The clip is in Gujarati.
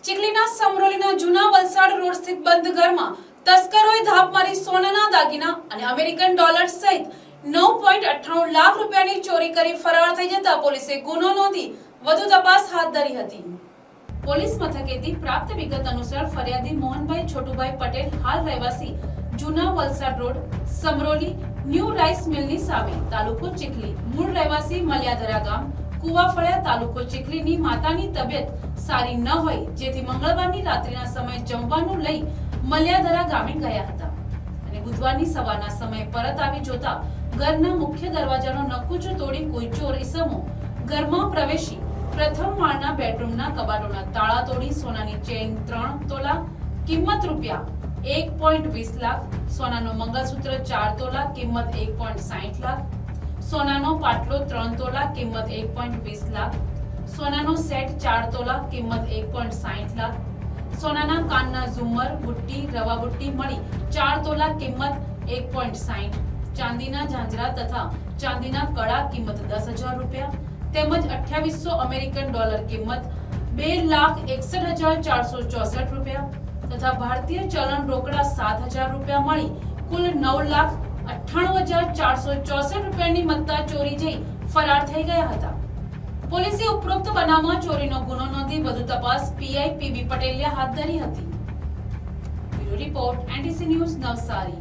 ચીખલીના સમરોલીના જૂના વલસાડ રોડ સ્થિત બંધ ઘરમાં તસ્કરોએ ધાપ મારી સોનાના દાગીના અને અમેરિકન ડોલર સહિત 9.98 લાખ રૂપિયાની ચોરી કરી ફરાર થઈ જતા પોલીસે ગુનો નોંધી વધુ તપાસ હાથ ધરી હતી. પોલીસ મથકેથી પ્રાપ્ત વિગત અનુસાર ફરિયાદી મોહનભાઈ છોટુભાઈ પટેલ હાલ રહેવાસી જૂના વલસાડ રોડ સમરોલી ન્યૂ રાઈસ મિલની સામે તાલુકો ચીખલી મૂળ રહેવાસી મલિયાધરા ગામ કુવાફળિયા તાલુકો ચીખલીની માતાની તબિયત સારી ન હોય જેથી મંગળવારની રાત્રિના સમયે જમવાનું લઈ મલિયાધરા ગામે ગયા હતા અને બુધવારની સવારના સમયે પરત આવી જોતા ઘરના મુખ્ય દરવાજાનો નકુચો તોડી કોઈ ચોર ઈસમો ઘરમાં પ્રવેશી પ્રથમ માળના બેડરૂમના કબાટોના તાળા તોડી સોનાની ચેઇન 3 તોલા કિંમત રૂપિયા 1.20 લાખ, સોનાનો મંગળસૂત્ર 4 તોલા કિંમત 1.60 લાખ, સોનાનો પાટલો 3 તોલા કિંમત 1.20 લાખ, સોનાનો સેટ 4 તોલા કિંમત 1.60 લાખ, સોનાના કાનના ઝુમ્મર, બુટ્ટી, રવા બુટ્ટી મળી 4 તોલા કિંમત 1.60, ચાંદીના ઝાંઝરા તથા ચાંદીના કડા કિંમત 10,000 રૂપિયા તેમજ 2800 અમેરિકન ડોલર કિંમત 2,61,464 રૂપિયા તથા ભારતીય ચલણ રોકડા 7,000 રૂપિયા મળી કુલ 9,98,464 રૂપિયાની મત્તા ચોરી જઈ ફરાર થઈ ગયા હતા. પોલીસે ઉપરોક્ત બનાવમાં ચોરીનો ગુનો નોંધી વધુ તપાસ પીઆઈ પીબી પટેલે હાથ ધરી હતી. Bureau report NTC news Navsari.